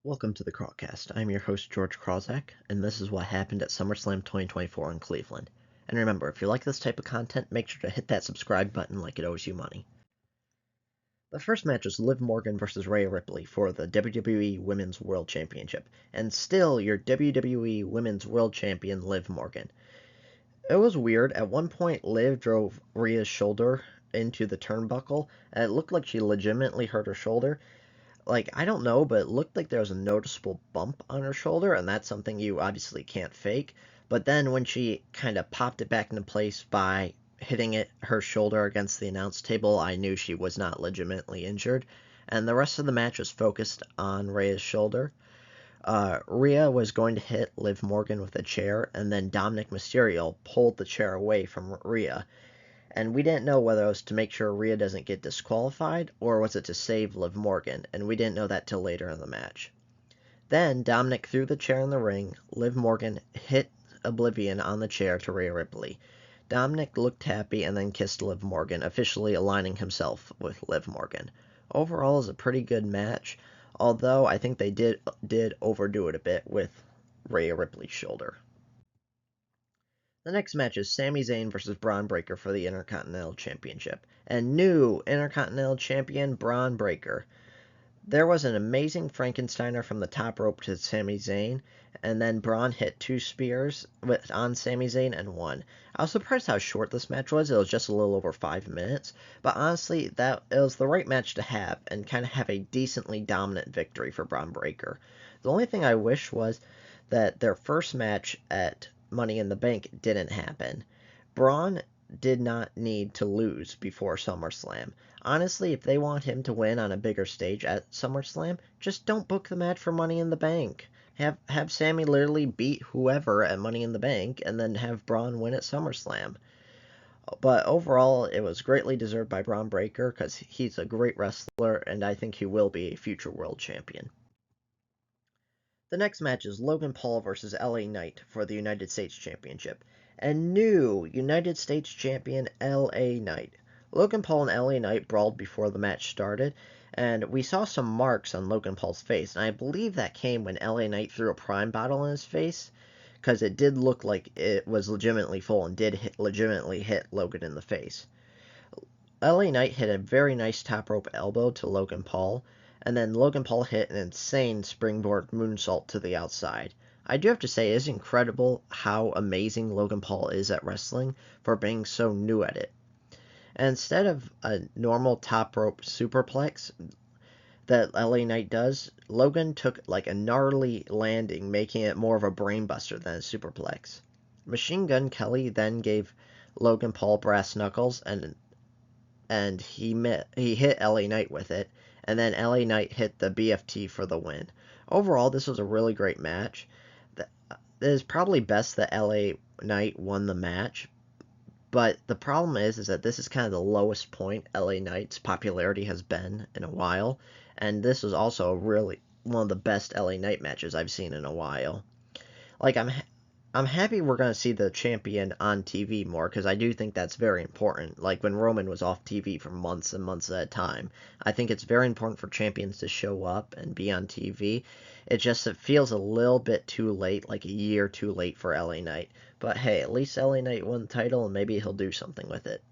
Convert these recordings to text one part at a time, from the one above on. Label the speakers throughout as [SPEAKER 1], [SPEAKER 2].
[SPEAKER 1] Welcome to the Crawlcast. I'm your host, George Krawczak, and this is what happened at SummerSlam 2024 in Cleveland. And remember, if you like this type of content, make sure to hit that subscribe button like it owes you money. The first match was Liv Morgan versus Rhea Ripley for the WWE Women's World Championship, and still your WWE Women's World Champion, Liv Morgan. It was weird. At one point, Liv drove Rhea's shoulder into the turnbuckle, and it looked like she legitimately hurt her shoulder. I don't know, but it looked like there was a noticeable bump on her shoulder, and that's something you obviously can't fake. But then when she kind of popped it back into place by hitting her shoulder against the announce table, I knew she was not legitimately injured. And the rest of the match was focused on Rhea's shoulder. Rhea was going to hit Liv Morgan with a chair, and then Dominic Mysterio pulled the chair away from Rhea. And we didn't know whether it was to make sure Rhea doesn't get disqualified, or was it to save Liv Morgan, and we didn't know that till later in the match. Then Dominic threw the chair in the ring, Liv Morgan hit Oblivion on the chair to Rhea Ripley. Dominic looked happy and then kissed Liv Morgan, officially aligning himself with Liv Morgan. Overall, it was a pretty good match, although I think they did overdo it a bit with Rhea Ripley's shoulder. The next match is Sami Zayn versus Braun Breaker for the Intercontinental Championship, and new Intercontinental Champion Braun Breaker. There was an amazing Frankensteiner from the top rope to Sami Zayn, and then Braun hit two spears on Sami Zayn and won. I was surprised how short this match was. It was just a little over 5 minutes, but honestly, it was the right match to have and kind of have a decently dominant victory for Braun Breaker. The only thing I wish was that their first match at Money in the Bank didn't happen. Braun did not need to lose before SummerSlam. Honestly, if they want him to win on a bigger stage at SummerSlam, just don't book the match for Money in the Bank. Have Sami literally beat whoever at Money in the Bank, and then have Braun win at SummerSlam. But overall, it was greatly deserved by Braun Breaker because he's a great wrestler, and I think he will be a future world champion. The next match is Logan Paul versus LA Knight for the United States Championship. And new United States Champion LA Knight. Logan Paul and LA Knight brawled before the match started, and we saw some marks on Logan Paul's face, and I believe that came when LA Knight threw a Prime bottle in his face, because it did look like it was legitimately full and did legitimately hit Logan in the face. LA Knight hit a very nice top rope elbow to Logan Paul, and then Logan Paul hit an insane springboard moonsault to the outside. I do have to say, it is incredible how amazing Logan Paul is at wrestling for being so new at it. And instead of a normal top rope superplex that LA Knight does, Logan took like a gnarly landing, making it more of a brainbuster than a superplex. Machine Gun Kelly then gave Logan Paul brass knuckles, and he hit LA Knight with it, and then LA Knight hit the BFT for the win. Overall, this was a really great match. It is probably best that LA Knight won the match, but the problem is that this is kind of the lowest point LA Knight's popularity has been in a while, and this was also really one of the best LA Knight matches I've seen in a while. I'm happy we're going to see the champion on TV more, because I do think that's very important. Like when Roman was off TV for months and months at a time. I think it's very important for champions to show up and be on TV. It feels a little bit too late, like a year too late for LA Knight. But hey, at least LA Knight won the title, and maybe he'll do something with it.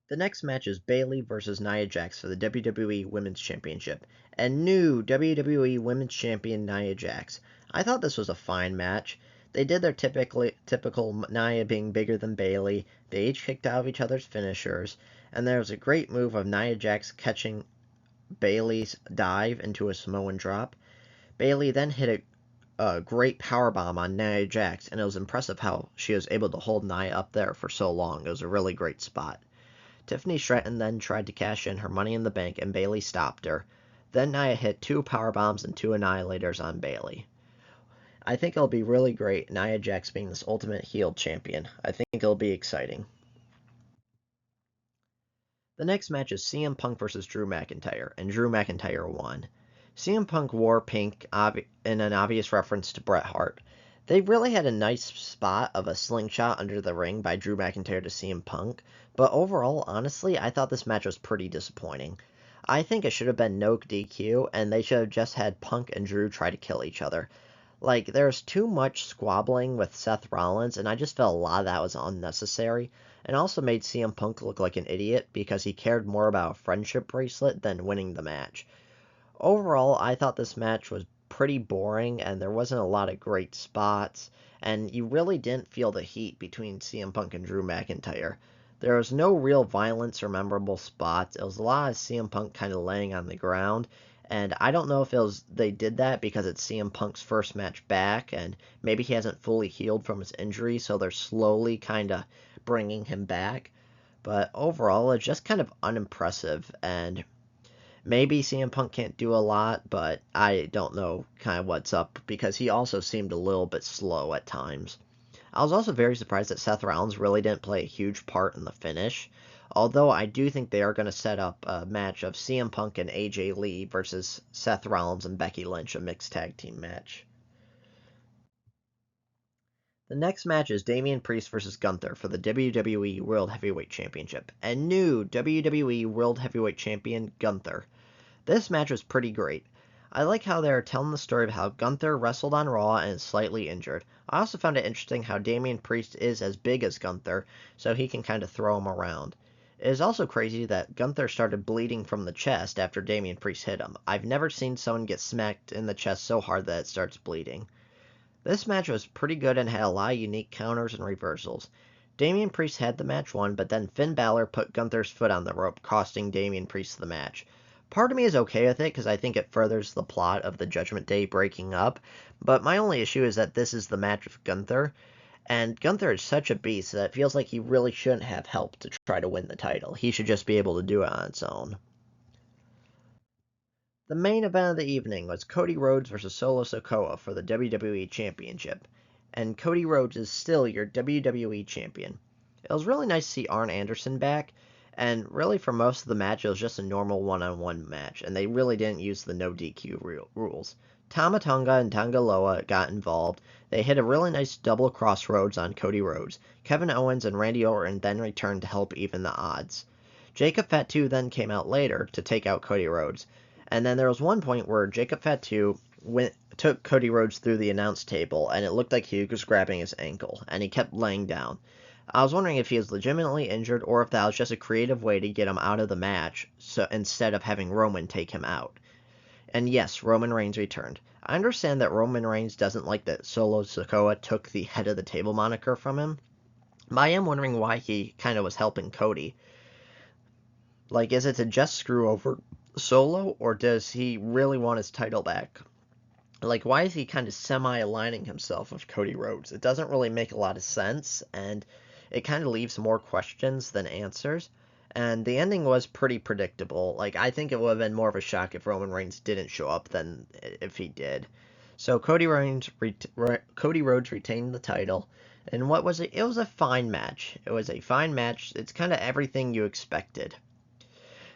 [SPEAKER 1] The next match is Bayley versus Nia Jax for the WWE Women's Championship, and new WWE Women's Champion Nia Jax. I thought this was a fine match. They did their typical Nia being bigger than Bayley. They each kicked out of each other's finishers, and there was a great move of Nia Jax catching Bayley's dive into a Samoan drop. Bayley then hit a great powerbomb on Nia Jax, and it was impressive how she was able to hold Nia up there for so long. It was a really great spot. Tiffany Stratton then tried to cash in her Money in the Bank, and Bayley stopped her. Then Nia hit two powerbombs and two annihilators on Bayley. I think it'll be really great, Nia Jax being this ultimate heel champion. I think it'll be exciting. The next match is CM Punk versus Drew McIntyre, and Drew McIntyre won. CM Punk wore pink in an obvious reference to Bret Hart. They really had a nice spot of a slingshot under the ring by Drew McIntyre to CM Punk, but overall, honestly, I thought this match was pretty disappointing. I think it should have been no DQ, and they should have just had Punk and Drew try to kill each other. Like, there's too much squabbling with Seth Rollins, and I just felt a lot of that was unnecessary, and also made CM Punk look like an idiot because he cared more about a friendship bracelet than winning the match. Overall, I thought this match was pretty boring, and there wasn't a lot of great spots, and you really didn't feel the heat between CM Punk and Drew McIntyre. There was no real violence or memorable spots. It was a lot of CM Punk kind of laying on the ground, and I don't know if it was they did that because it's CM Punk's first match back, and maybe he hasn't fully healed from his injury, so they're slowly kind of bringing him back. But overall, it's just kind of unimpressive, and maybe CM Punk can't do a lot, but I don't know kind of what's up because he also seemed a little bit slow at times. I was also very surprised that Seth Rollins really didn't play a huge part in the finish, although I do think they are going to set up a match of CM Punk and AJ Lee versus Seth Rollins and Becky Lynch, a mixed tag team match. The next match is Damian Priest versus Gunther for the WWE World Heavyweight Championship, and new WWE World Heavyweight Champion Gunther. This match was pretty great. I like how they're telling the story of how Gunther wrestled on Raw and is slightly injured. I also found it interesting how Damian Priest is as big as Gunther, so he can kind of throw him around. It is also crazy that Gunther started bleeding from the chest after Damian Priest hit him. I've never seen someone get smacked in the chest so hard that it starts bleeding. This match was pretty good and had a lot of unique counters and reversals. Damian Priest had the match won, but then Finn Balor put Gunther's foot on the rope, costing Damian Priest the match. Part of me is okay with it because I think it furthers the plot of the Judgment Day breaking up, but my only issue is that this is the match with Gunther, and Gunther is such a beast that it feels like he really shouldn't have help to try to win the title. He should just be able to do it on its own. The main event of the evening was Cody Rhodes versus Solo Sikoa for the WWE Championship, and Cody Rhodes is still your WWE Champion. It was really nice to see Arn Anderson back, and really for most of the match it was just a normal one-on-one match, and they really didn't use the no DQ rules. Tama Tonga and Tonga Loa got involved. They hit a really nice double crossroads on Cody Rhodes. Kevin Owens and Randy Orton then returned to help even the odds. Jacob Fatu then came out later to take out Cody Rhodes. And then there was one point where Jacob Fatu took Cody Rhodes through the announce table, and it looked like he was grabbing his ankle, and he kept laying down. I was wondering if he was legitimately injured or if that was just a creative way to get him out of the match, so instead of having Roman take him out. And yes, Roman Reigns returned. I understand that Roman Reigns doesn't like that Solo Sikoa took the head of the table moniker from him, but I am wondering why he kind of was helping Cody. Like, is it to just screw over Solo, or does he really want his title back? Like, why is he kind of semi-aligning himself with Cody Rhodes? It doesn't really make a lot of sense, and it kind of leaves more questions than answers. And the ending was pretty predictable. Like, I think it would have been more of a shock if Roman Reigns didn't show up than if he did. So Cody Rhodes retained the title, and what was it? It was a fine match. It was a fine match. It's kind of everything you expected.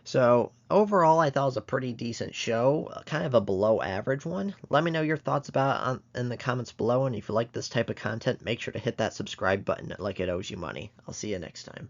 [SPEAKER 1] So overall, I thought it was a pretty decent show, kind of a below average one. Let me know your thoughts about it in the comments below, and if you like this type of content, make sure to hit that subscribe button like it owes you money. I'll see you next time.